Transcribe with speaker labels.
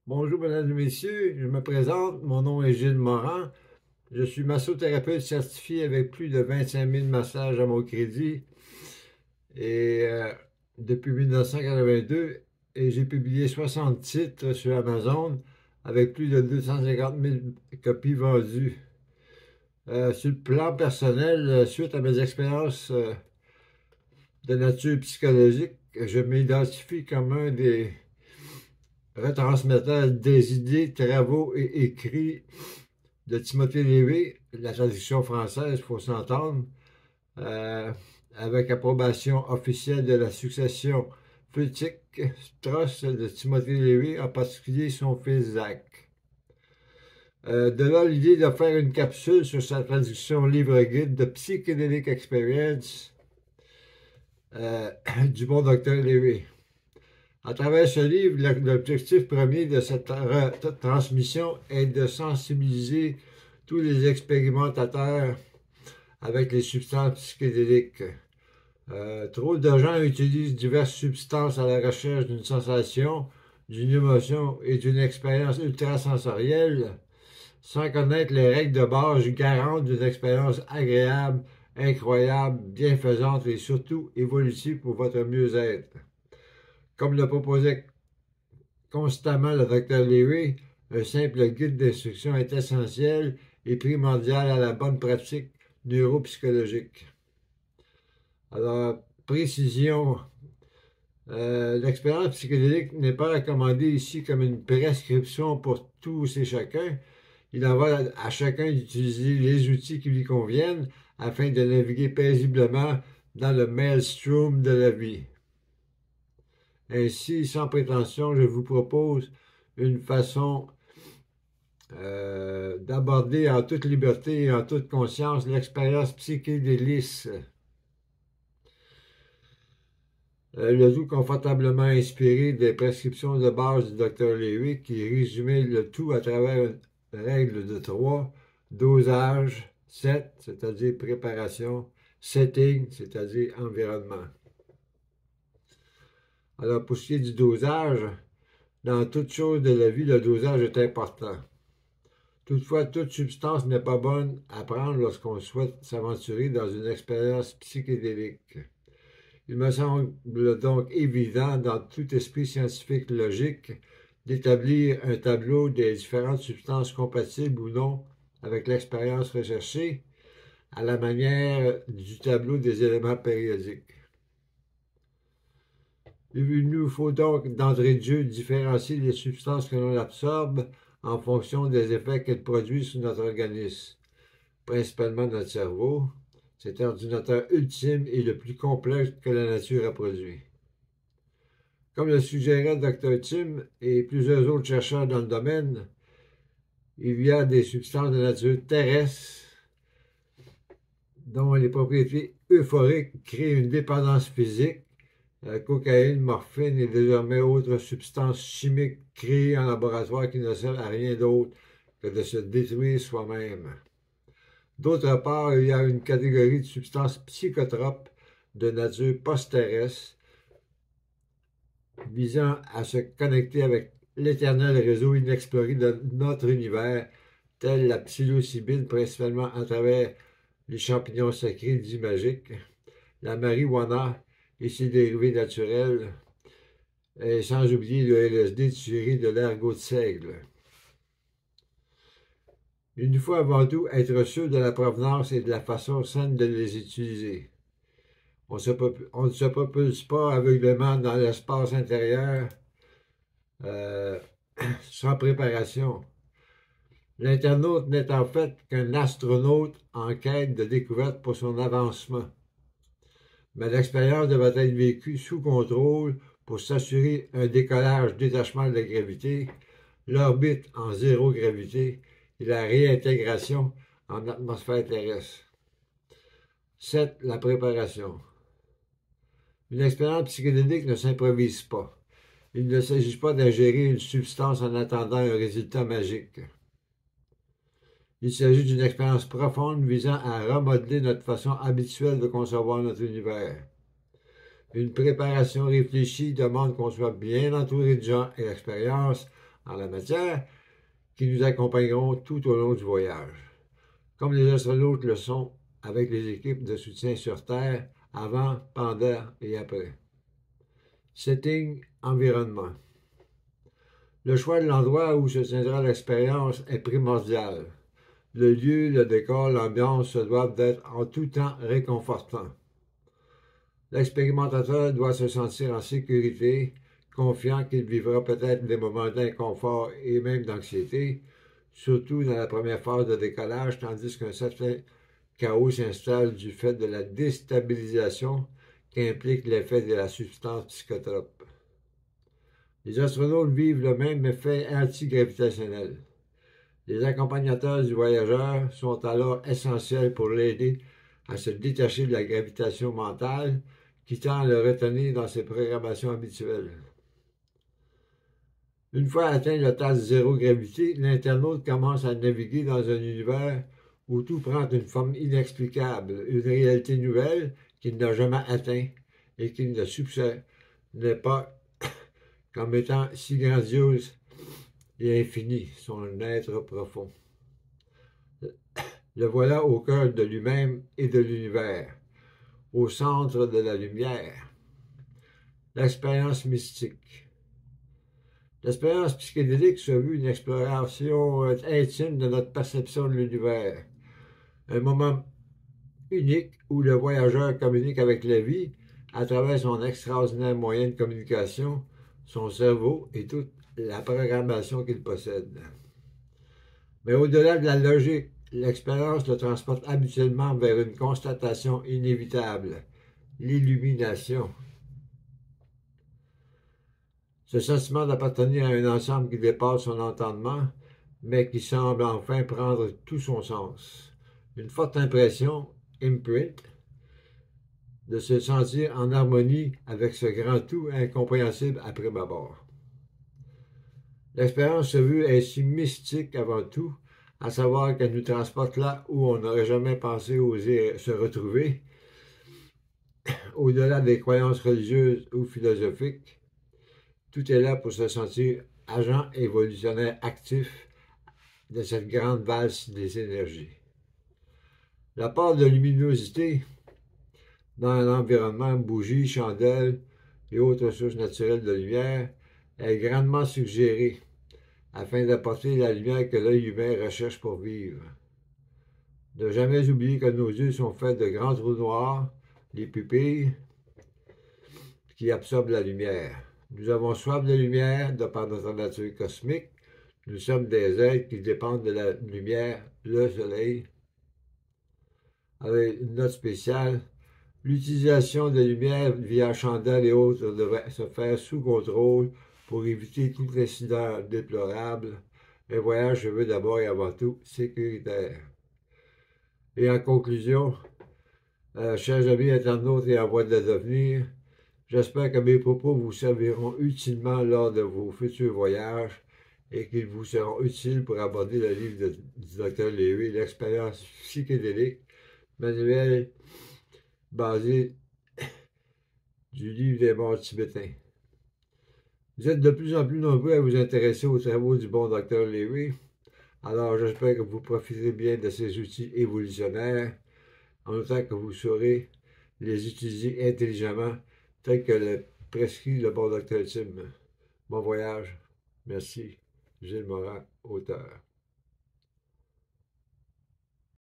Speaker 1: Bonjour, mesdames et messieurs, je me présente, mon nom est Gilles Morand. Je suis massothérapeute certifié avec plus de 25 000 massages à mon crédit et depuis 1982 et j'ai publié 60 titres sur Amazon avec plus de 250 000 copies vendues. Sur le plan personnel, suite à mes expériences de nature psychologique, je m'identifie comme un des retransmetteurs des idées, travaux et écrits de Timothée Lévy, la traduction française, il faut s'entendre, euh, avec approbation officielle de la succession Feutic-Strauss de Timothée Lévy, en particulier son fils Zach. De là l'idée de faire une capsule sur sa traduction livre-guide de Psychedelic Experience du bon docteur Lévy. À travers ce livre, l'objectif premier de cette transmission est de sensibiliser tous les expérimentateurs avec les substances psychédéliques. Trop de gens utilisent diverses substances à la recherche d'une sensation, d'une émotion et d'une expérience ultrasensorielle, sans connaître les règles de base garantes d'une expérience agréable, incroyable, bienfaisante et surtout évolutive pour votre mieux-être. Comme le proposait constamment le docteur Lévy, un simple guide d'instruction est essentiel et primordial à la bonne pratique neuropsychologique. Alors, précision, l'expérience psychédélique n'est pas recommandée ici comme une prescription pour tous et chacun. Il en va à chacun d'utiliser les outils qui lui conviennent afin de naviguer paisiblement dans le maelstrom de la vie. Ainsi, sans prétention, je vous propose une façon d'aborder en toute liberté et en toute conscience l'expérience psychédélique. Le tout confortablement inspiré des prescriptions de base du Dr Lévy qui résumait le tout à travers une règle de 3, dosage, set, c'est-à-dire préparation, setting, c'est-à-dire environnement. Alors, pour ce qui est du dosage, dans toute chose de la vie, le dosage est important. Toutefois, toute substance n'est pas bonne à prendre lorsqu'on souhaite s'aventurer dans une expérience psychédélique. Il me semble donc évident, dans tout esprit scientifique logique, d'établir un tableau des différentes substances compatibles ou non avec l'expérience recherchée, à la manière du tableau des éléments périodiques. Il nous faut donc, d'entrée de jeu, différencier les substances que l'on absorbe en fonction des effets qu'elles produisent sur notre organisme, principalement notre cerveau, cet ordinateur ultime et le plus complexe que la nature a produit. Comme le suggérait Dr. Tim et plusieurs autres chercheurs dans le domaine, il y a des substances de nature terrestre dont les propriétés euphoriques créent une dépendance physique. Cocaïne, morphine et désormais autres substances chimiques créées en laboratoire qui ne servent à rien d'autre que de se détruire soi-même. D'autre part, il y a une catégorie de substances psychotropes de nature post-terrestre visant à se connecter avec l'éternel réseau inexploré de notre univers, tel la psilocybine, principalement à travers les champignons sacrés dits magiques, la marijuana et ses dérivés naturels, et sans oublier le LSD tiré de l'ergot de seigle. Il nous faut avant tout être sûr de la provenance et de la façon saine de les utiliser. On ne se propulse pas aveuglément dans l'espace intérieur sans préparation. L'internaute n'est en fait qu'un astronaute en quête de découverte pour son avancement. Mais l'expérience devrait être vécue sous contrôle pour s'assurer un décollage-détachement de la gravité, l'orbite en zéro gravité et la réintégration en atmosphère terrestre. 7. La préparation. Une expérience psychédélique ne s'improvise pas. Il ne s'agit pas d'ingérer une substance en attendant un résultat magique. Il s'agit d'une expérience profonde visant à remodeler notre façon habituelle de concevoir notre univers. Une préparation réfléchie demande qu'on soit bien entouré de gens et d'expériences en la matière qui nous accompagneront tout au long du voyage, comme les astronautes le sont avec les équipes de soutien sur Terre avant, pendant et après. Setting, environnement. Le choix de l'endroit où se tiendra l'expérience est primordial. Le lieu, le décor, l'ambiance se doivent d'être en tout temps réconfortants. L'expérimentateur doit se sentir en sécurité, confiant qu'il vivra peut-être des moments d'inconfort et même d'anxiété, surtout dans la première phase de décollage, tandis qu'un certain chaos s'installe du fait de la déstabilisation qu'implique l'effet de la substance psychotrope. Les astronautes vivent le même effet antigravitationnel. Les accompagnateurs du voyageur sont alors essentiels pour l'aider à se détacher de la gravitation mentale qui tend à le retenir dans ses programmations habituelles. Une fois atteint le tas zéro gravité, l'internaute commence à naviguer dans un univers où tout prend une forme inexplicable, une réalité nouvelle qu'il n'a jamais atteint et qu'il ne soupçonnait pas comme étant si grandiose et infinie, son être profond. Le voilà au cœur de lui-même et de l'univers, au centre de la lumière. L'expérience mystique. L'expérience psychédélique se veut une exploration intime de notre perception de l'univers. Un moment unique où le voyageur communique avec la vie à travers son extraordinaire moyen de communication, son cerveau et toute la programmation qu'il possède. Mais au-delà de la logique, l'expérience le transporte habituellement vers une constatation inévitable, l'illumination. Ce sentiment d'appartenir à un ensemble qui dépasse son entendement, mais qui semble enfin prendre tout son sens. Une forte impression, imprint, de se sentir en harmonie avec ce grand tout incompréhensible à prime abord. L'expérience se veut ainsi mystique avant tout, à savoir qu'elle nous transporte là où on n'aurait jamais pensé oser se retrouver, au-delà des croyances religieuses ou philosophiques. Tout est là pour se sentir agent évolutionnaire actif de cette grande valse des énergies. La part de luminosité dans l'environnement, bougies, chandelles et autres sources naturelles de lumière, est grandement suggérée afin d'apporter la lumière que l'œil humain recherche pour vivre. Ne jamais oublier que nos yeux sont faits de grands trous noirs, les pupilles, qui absorbent la lumière. Nous avons soif de lumière de par notre nature cosmique. Nous sommes des êtres qui dépendent de la lumière, le soleil. Avec une note spéciale, l'utilisation de lumière via chandelle et autres devrait se faire sous contrôle pour éviter tout incident déplorable. Un voyage se veut d'abord et avant tout sécuritaire. Et en conclusion, chers amis internautes et en voie de le devenir, j'espère que mes propos vous serviront utilement lors de vos futurs voyages et qu'ils vous seront utiles pour aborder le livre du Dr. Lévy, l'expérience psychédélique, manuel basé du livre des morts tibétains. Vous êtes de plus en plus nombreux à vous intéresser aux travaux du bon Dr. Lévy, alors j'espère que vous profiterez bien de ces outils évolutionnaires, en autant que vous saurez les utiliser intelligemment, tel que le prescrit le bon Dr. Tim. Bon voyage. Merci. Gilles Morin, auteur.